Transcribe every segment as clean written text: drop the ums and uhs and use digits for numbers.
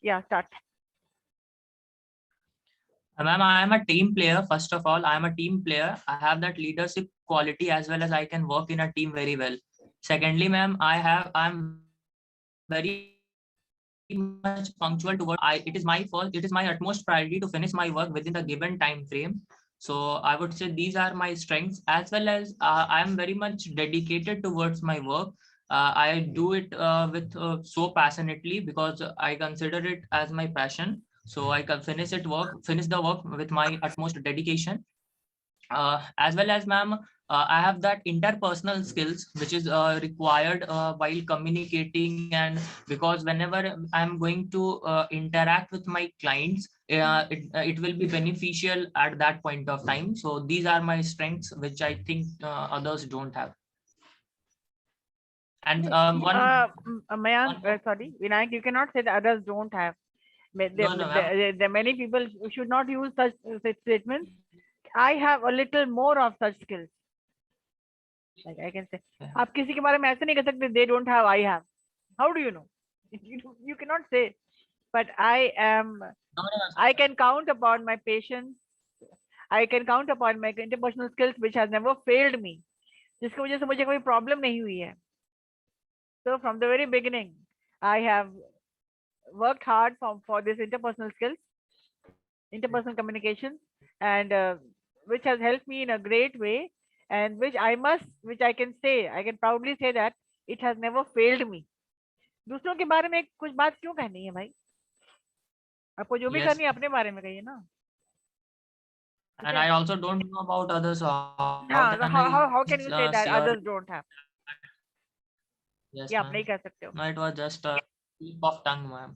Yeah, start. Ma'am, I am a team player. First of all, I am a team player. I have that leadership quality as well as I can work in a team very well. Secondly, ma'am, I'm very much punctual towards my work. It is my first, it is my utmost priority to finish my work within the given time frame. So I would say these are my strengths, as well as I am very much dedicated towards my work. I do it so passionately because I consider it as my passion. So I can finish the work with my utmost dedication. As well as, ma'am, I have that interpersonal skills which is required while communicating, and because whenever I'm going to interact with my clients, it will be beneficial at that point of time. So these are my strengths which I think others don't have. And Mayank, one sorry, Vinayak, you cannot say the others don't have. no, no, ma'am. The many people should not use such statements. I have a little more of such skills. Like I can say, आप किसी के बारे में ऐसे नहीं कह सकते. They don't have, I have. How do you know? You cannot say. But I am. No, no, I can count upon my patience. I can count upon my interpersonal skills, which has never failed me. जिसकी वजह से मुझे कोई problem नहीं हुई है. So from the very beginning, I have worked hard for this interpersonal skills, interpersonal communication, and which has helped me in a great way, and which I can say, I can proudly say that it has never failed me. दूसरों के बारे में कुछ बात क्यों कहनी है भाई? आपको जो भी yes. करनी है अपने बारे में कहिए ना. ठीक And है. I also don't know about others. So how can हाँ, I so how can you say say that or others don't have? yes, ये आप ma'am. नहीं कह सकते हो. No, it was just a slip of tongue, ma'am.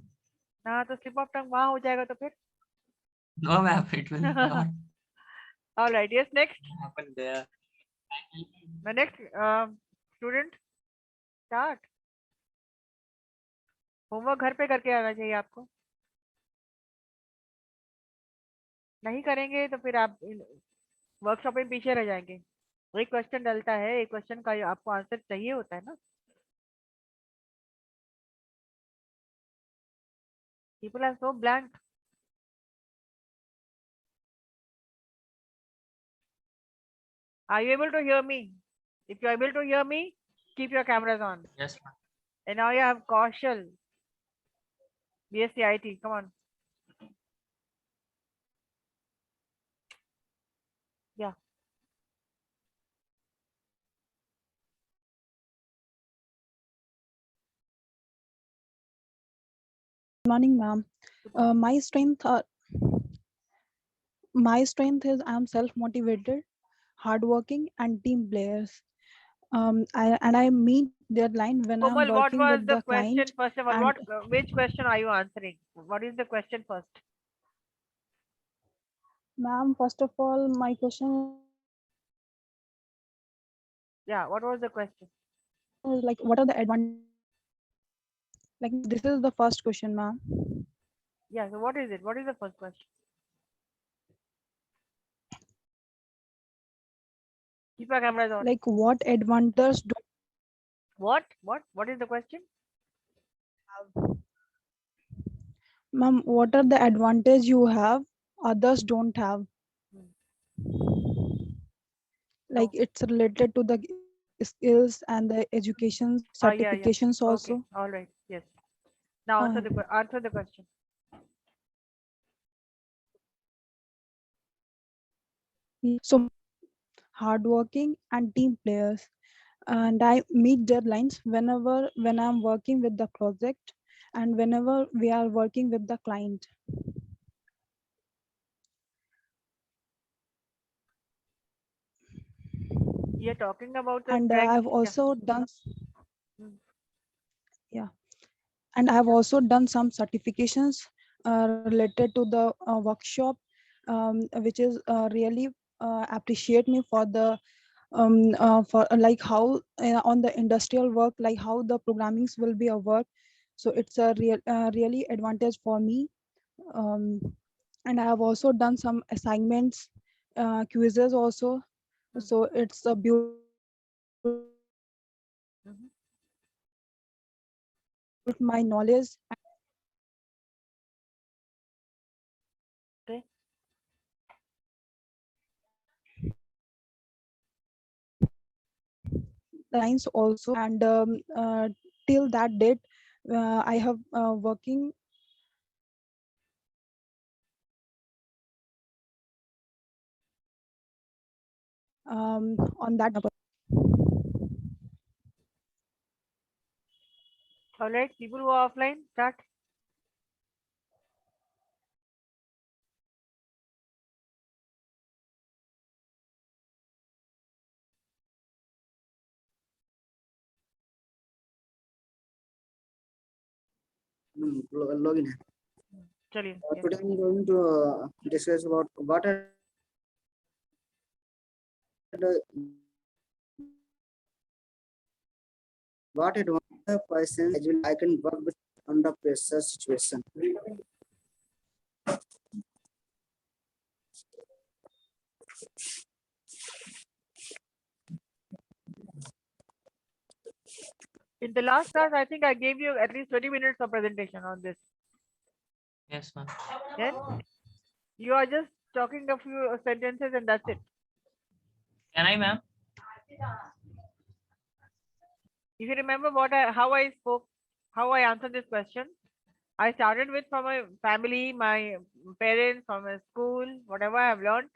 हाँ, तो slip of tongue वहाँ हो जाएगा तो फिर. No, ma'am, it will not All right. Yes. Next. happen there. The next student. Start. Homework घर पे करके आना चाहिए आपको. नहीं करेंगे तो फिर आप वर्कशॉप में पीछे रह जाएंगे. एक क्वेश्चन डलता है, एक क्वेश्चन का आपको आंसर चाहिए होता है ना. People are so blank. Are you able to hear me? If you are able to hear me, keep your cameras on. Yes, ma'am. And now you have Kaushal, BSc IT. Come on. Yeah. Morning, ma'am. Good morning. My strength is I'm self-motivated, hardworking, and team players. I meet deadline when I'm Komal, what working was with the the question? client. First of all, And which question are you answering? What is the question first? ma'am, first of all, my question is like, what are the advantages? Yeah, what was the question? Like this is the first question, ma'am. Yeah, so what is it? What is the first question? Keep your cameras on. Like what advantages do What? What is the question? you have, ma'am? What are the advantages you have others don't have? Hmm. Like No. it's related to the skills and the education Yeah, yeah. certifications Okay. also. All right. Yes. Now Uh, answer the question. so hardworking and team players, and I meet deadlines whenever when I'm working with the project and whenever we are working with the client. You're talking about the And strength. I've Yeah. also done, Hmm. yeah, and I've also done some certifications related to the workshop, which is really appreciate me for like how on the industrial work, like how the programmings will be a work. So it's a really advantage for me. um, and I have also done some assignments, quizzes also. Hmm. So it's a beautiful thing Mhm. my knowledge. lines also, and till that date I have working on that. All right, people who are offline, start. Login. Chaliye, yes. Today I'm going to discuss about what are the what advantage person as well I can work with under pressure situation. In the last class, I think I gave you at least 20 minutes of presentation on this. Yes, ma'am. Then you are just talking a few sentences and that's it. Can I, ma'am? If you remember how I spoke, how I answered this question, I started with from my family, my parents, from my school, whatever I have learned.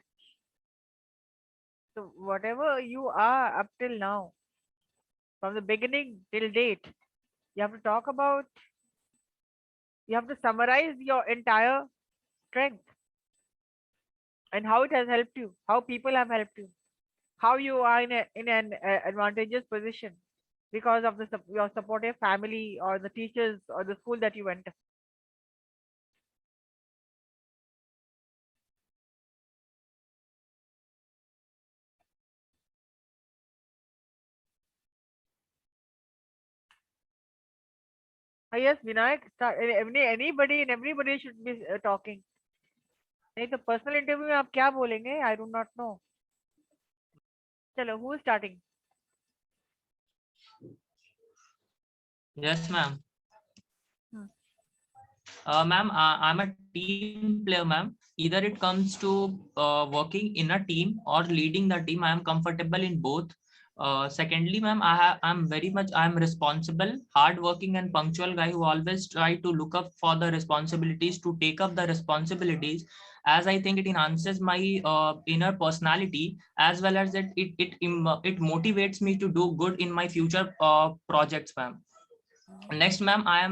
So whatever you are up till now, from the beginning till date, you have to talk about, you have to summarize your entire strength and how it has helped you, how people have helped you, how you are in an advantageous position because of your supportive family or the teachers or the school that you went to. Yes, Vinayak, anybody and everybody should be talking. नहीं तो personal interview में आप क्या बोलेंगे? I do not know. चलो, who is starting? Yes, ma'am. Hmm. Ma'am, I'm a team player, ma'am. Either it comes to working in a team or leading the team. I am comfortable in both. Secondly, ma'am, I'm responsible, hardworking, and punctual guy who always try to look up for the responsibilities, to take up the responsibilities, as I think it enhances my inner personality, as well as it motivates me to do good in my future projects, ma'am. Next, ma'am, I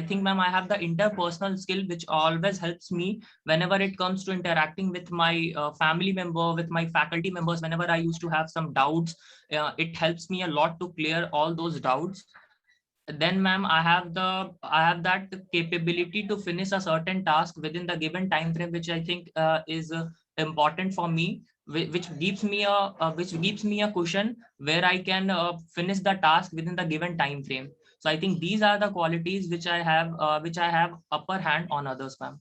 think, ma'am, I have the interpersonal skill which always helps me whenever it comes to interacting with my family member, with my faculty members. Whenever I used to have some doubts, it helps me a lot to clear all those doubts. Then, ma'am, I have that capability to finish a certain task within the given time frame, which I think is important for me, which gives me a cushion where I can finish the task within the given time frame. So I think these are the qualities which I have upper hand on others, ma'am.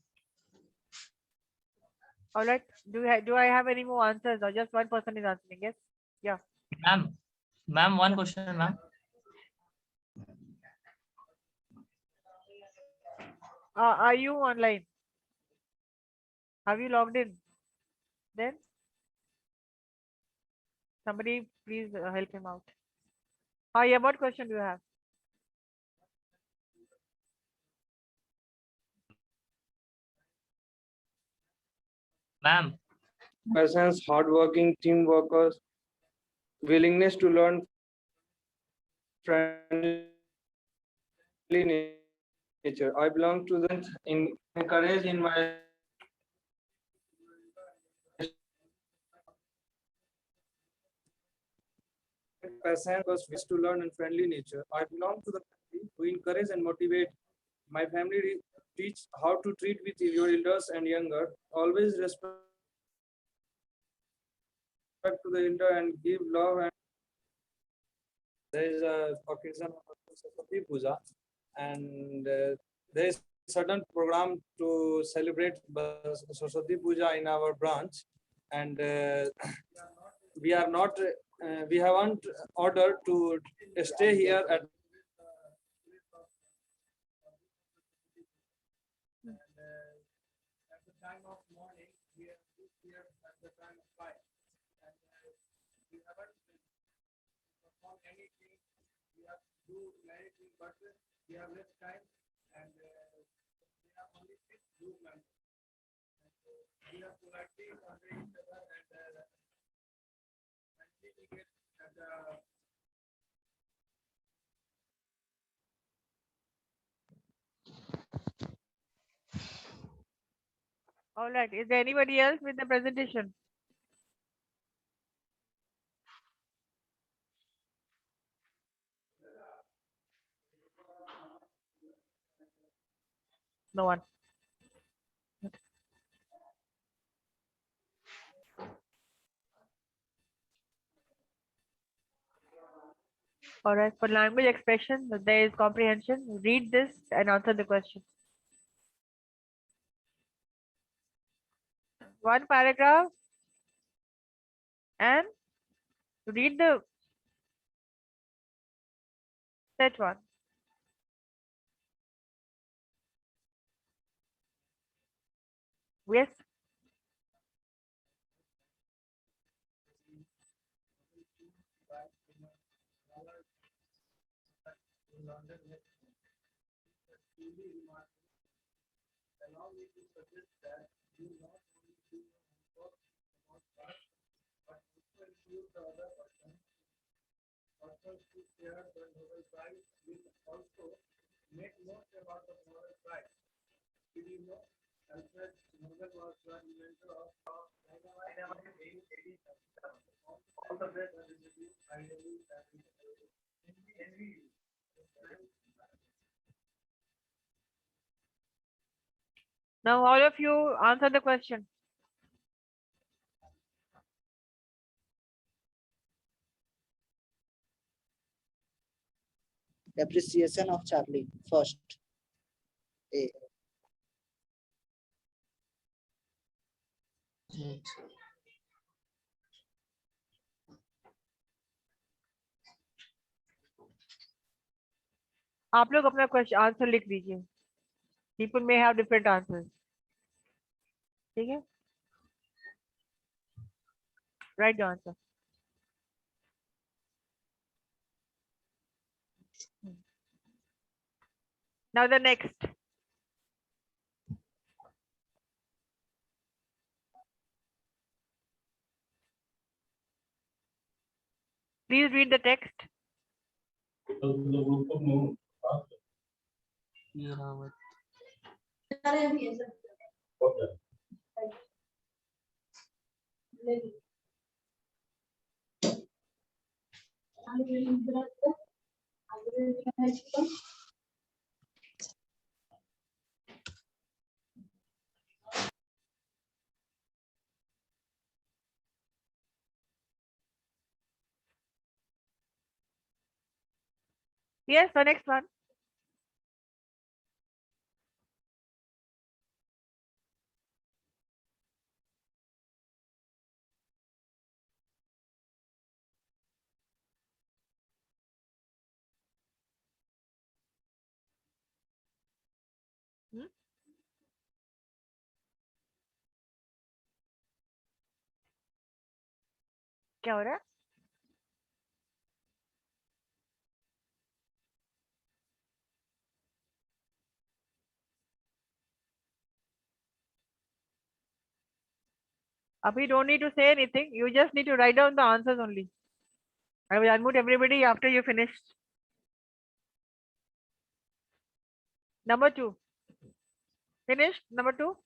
All right. Do I have any more answers or just one person is answering? Yes. Yeah. Ma'am, one question, ma'am. Are you online? Have you logged in? Then somebody please help him out. Yeah. What question do you have? Ma'am, Persons, hardworking team workers, willingness to learn, friendly nature. I belong to the encourage in my person was wish to learn and friendly nature. I belong to the family who encourage and motivate. My family teach how to treat with your elders and younger. Always respect to the elder and give love. And there is a occasion of Saraswati Puja, and there is certain program to celebrate Saraswati Puja in our branch, and we are not we haven't ordered to stay here at the time of morning. We are here at the time of 5, and we haven't on anything, we have to do anything, but we have less time and we have only 6 group members. And so we have politely convey each other and communicate at the All right. Is there anybody else with the presentation? No one. All right. For language expression, there is comprehension. Read this and answer the question. One paragraph and read the set one. Yes. allow me to suggest that you not only do your homework about us, but also include the other person. Persons who share the Nobel Prize will also make notes about the Nobel Prize. Did you know Alfred Nobel was the inventor of dynamite in 1877? All the best, I really envy you. Now all of you answer the question. Appreciation of Charlie first. A. आप लोग अपना question answer लिख दीजिए. People may have different answers. ठीक है? Write the answer. Now the next. Please read the text. Irawat. Yes, the next one. क्या हो रहा है? Abhi, don't need to say anything. You just need to write down the answers only. I will unmute everybody after you finish. Number 2. Finished? Number 2.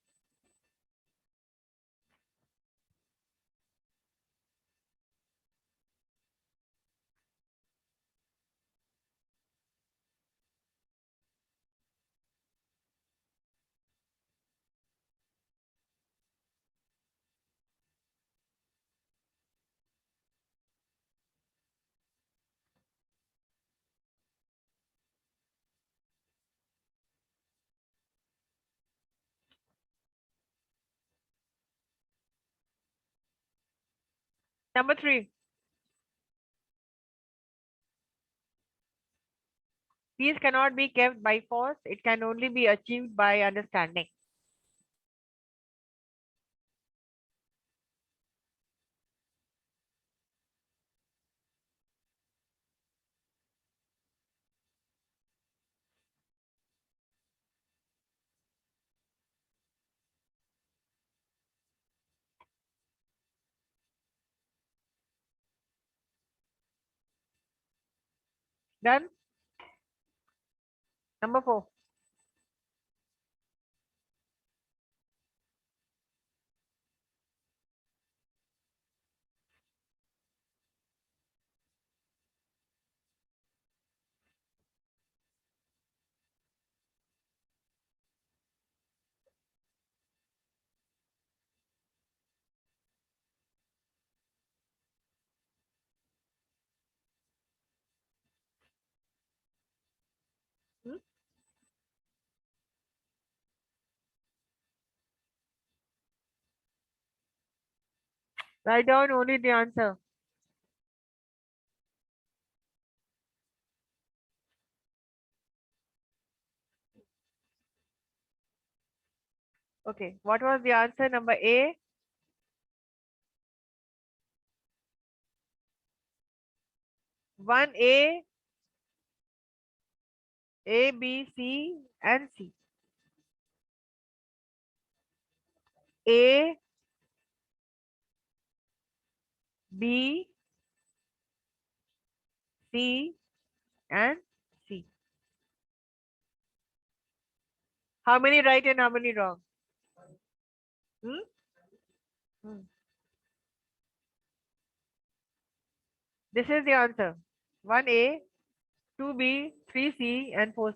Number 3. Peace cannot be kept by force. It can only be achieved by understanding. Done. Number 4. Hmm? Write down only the answer. Okay, what was the answer? Number A. One A, B, C, and C. A, B, C, and C. How many right and how many wrong? Hmm? Hmm. This is the answer. 1A, 2B, 3C, and 4C.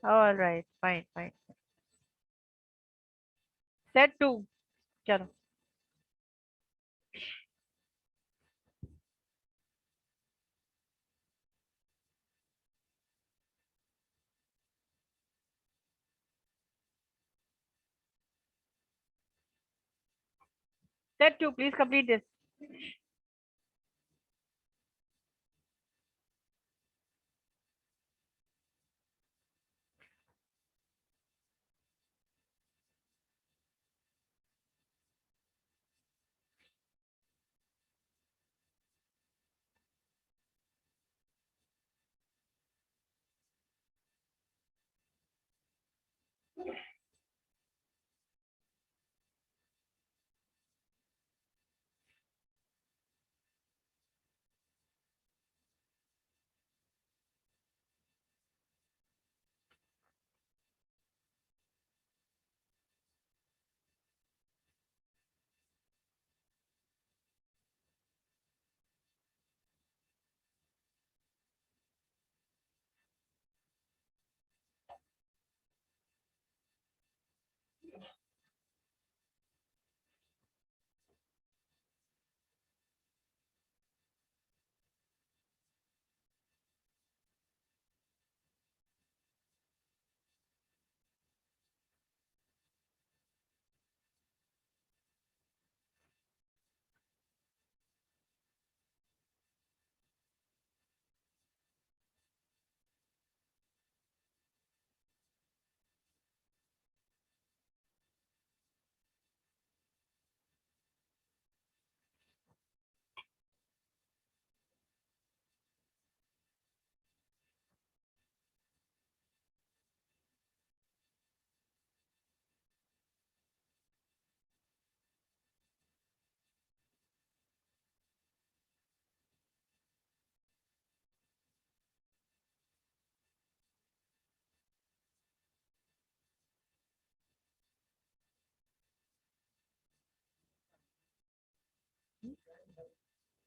All right, fine, fine. Set 2. Chalo. Set 2, please complete this.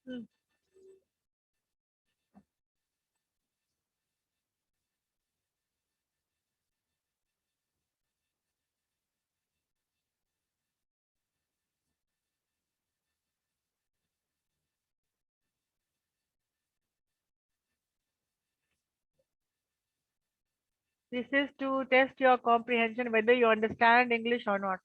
Hmm. This is to test your comprehension, whether you understand English or not.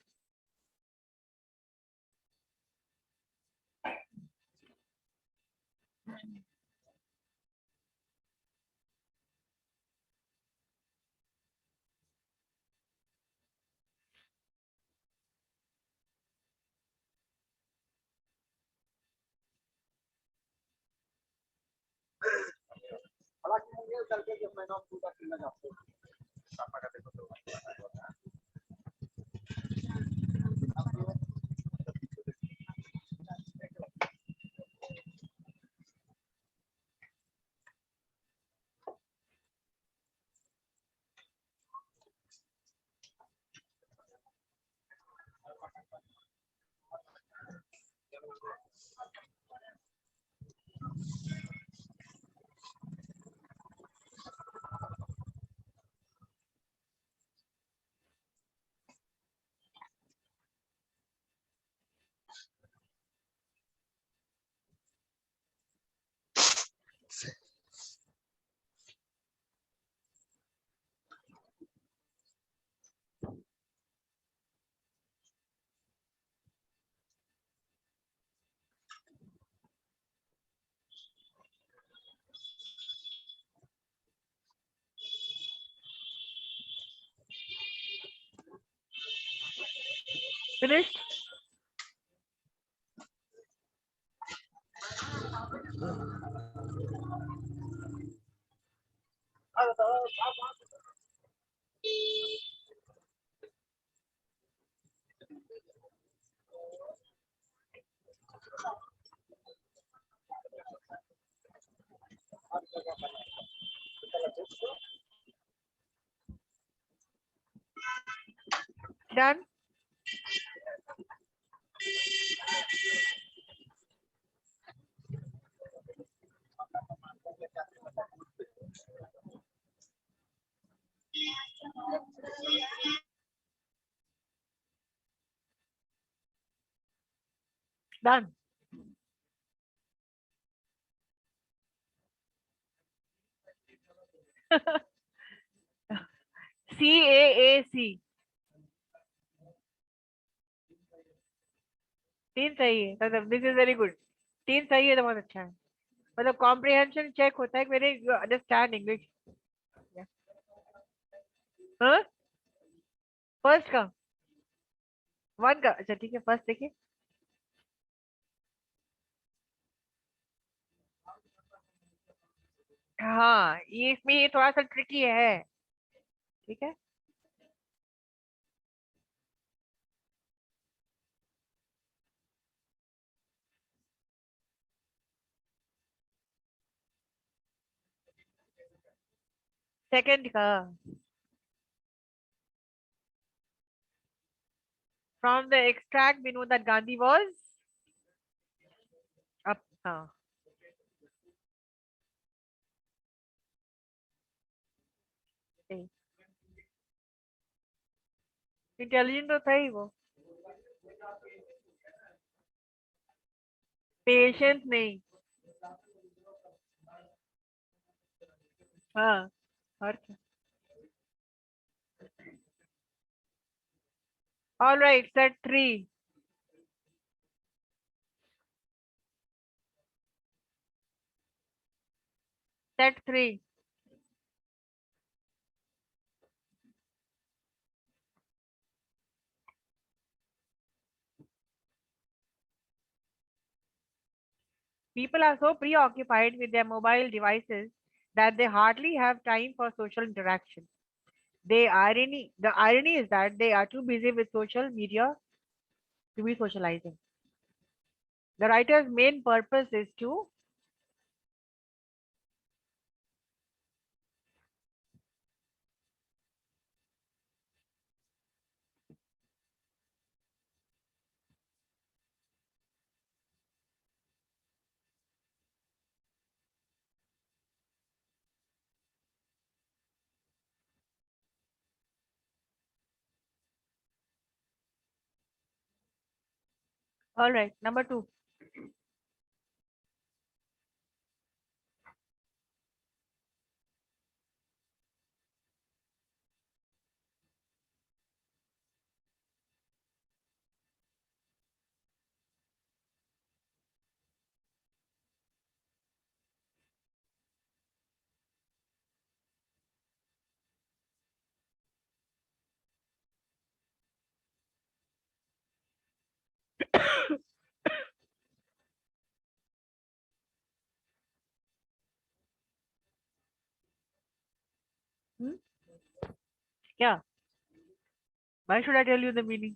Finished? Done? Done. CAAC. 3 सही है, मतलब this is very good. 3 सही है तो बहुत अच्छा है, मतलब कॉम्प्रिहेंशन चेक होता है कि मेरे अंडरस्टैंड इंग्लिश। हाँ, फर्स्ट का 1 का, अच्छा ठीक है, फर्स्ट देखिए। हाँ, ये इसमें ये थोड़ा सा ट्रिकी है, ठीक है। सेकंड का, from the extract we know that Gandhi was up. हाँ, इंटेलिजेंट तो था ही वो, पेशेंस नहीं। हाँ, और क्या। All right, set 3. Set 3. People are so preoccupied with their mobile devices that they hardly have time for social interaction. The irony is that they are too busy with social media to be socializing. The writer's main purpose is to all right, number 2. क्या? Why should I tell you the meaning?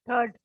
Third.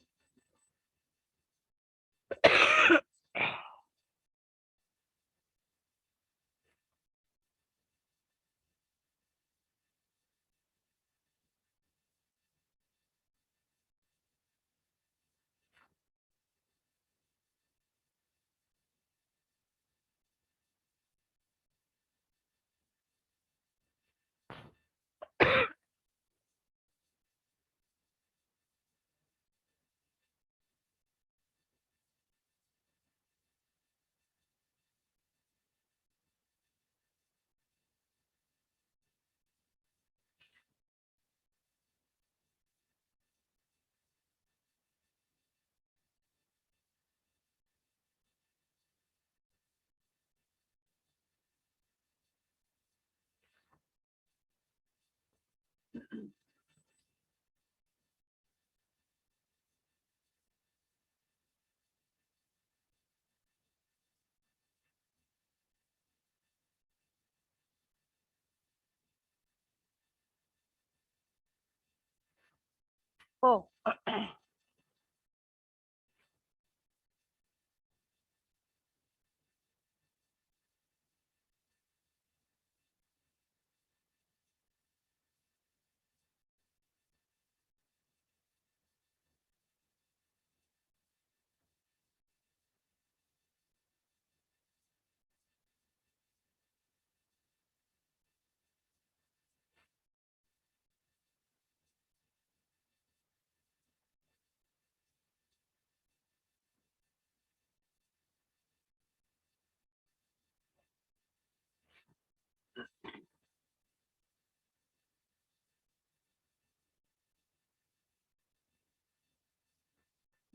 Oh.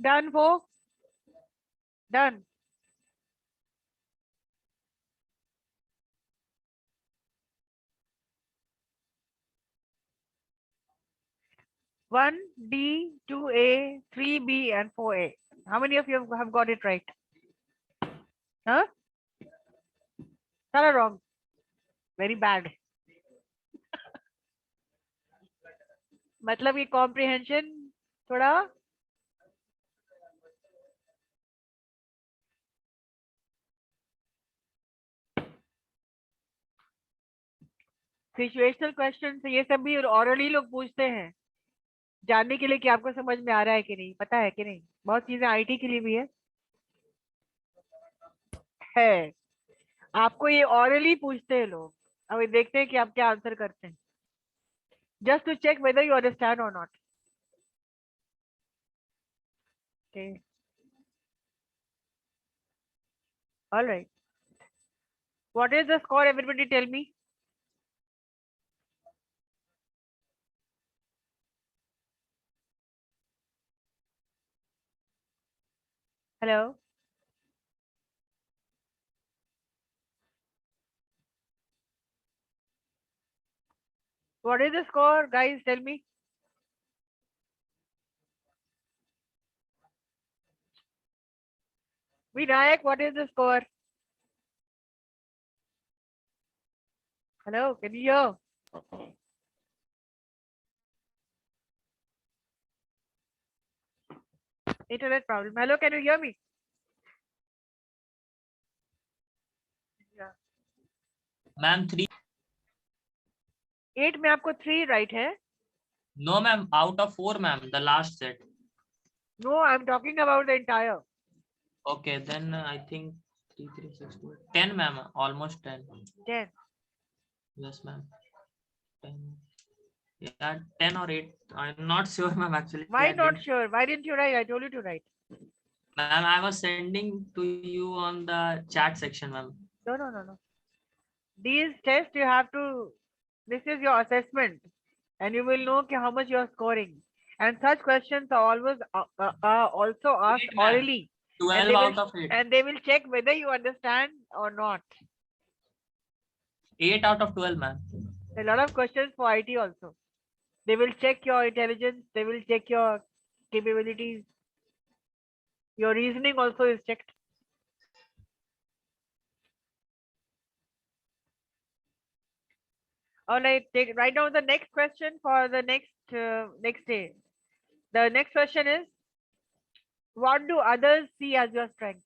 Done, folks. Done. One D, 2A, 3B, and 4A. How many of you have got it right? Huh? Not wrong. Very bad. मतलब ये comprehension थोड़ा situational question ये सब भी hourly लोग पूछते हैं जानने के लिए कि आपको समझ में आ रहा है कि नहीं, पता है कि नहीं। बहुत चीजें आईटी के लिए भी है। आपको ये ऑरली पूछते हैं लोग, अब देखते हैं कि आप क्या आंसर करते हैं, just to check whether you understand और not. Okay. All right. What is the score? Everybody tell me. Hello. What is the score, guys? Tell me. Vinayak, what is the score? Hello, can you hear? Internet problem. Hello, can you hear me? Yeah. Ma'am 3. 8 में आपको 3 right है? No ma'am, out of 4 ma'am, the last set. No, I'm talking about the entire. Okay, then I think 3, 3, 6, 2, 10 ma'am, almost 10. 10. Yes ma'am, 10. Yeah, 10 or 8. I'm not sure ma'am actually. Why I not didn't- sure? Why didn't you write? I told you to write. Ma'am, I was sending to you on the chat section, ma'am. No, no, no, no. These tests you have to, this is your assessment and you will know how much you are scoring. And such questions are always also asked 8, ma'am. orally. 12 they out will, of 8. and they will check whether you understand or not. 8 out of 12, ma'am. A lot of questions for IT also. They will check your intelligence. They will check your capabilities. Your reasoning also is checked. All right, write down the next question for the next day. The next question is, What do others see as your strength?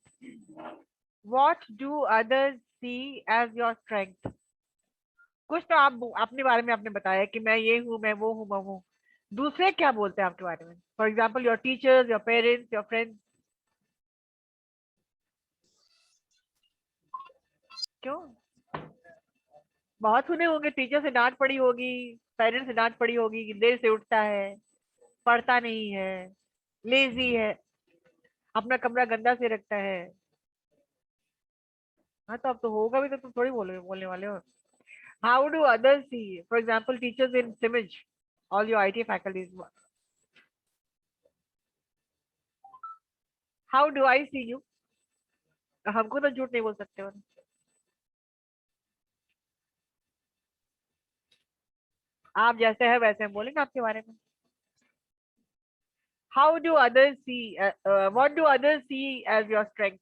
What do others see as your strength? कुछ तो आप अपने बारे में आपने बताया कि मैं ये हूँ, मैं वो हूँ, मैं वो। दूसरे क्या बोलते हैं आपके बारे में? For example your teachers, your parents, your friends. क्यों? बहुत सुने होंगे, टीचर से डांट पड़ी होगी, पेरेंट्स से डांट पड़ी होगी कि देर से उठता है, पढ़ता नहीं है, लेजी है, अपना कमरा गंदा से रखता है। हाँ तो अब तो होगा भी, तो तुम थोड़ी बोलने वाले हो। How do others see, for example teachers in सिमिज, all your IT faculties, how do I see you? हमको तो झूठ नहीं बोल सकते हो। आप जैसे है वैसे हम बोलेंगे आपके बारे में। How do others see, what do others see as your strength?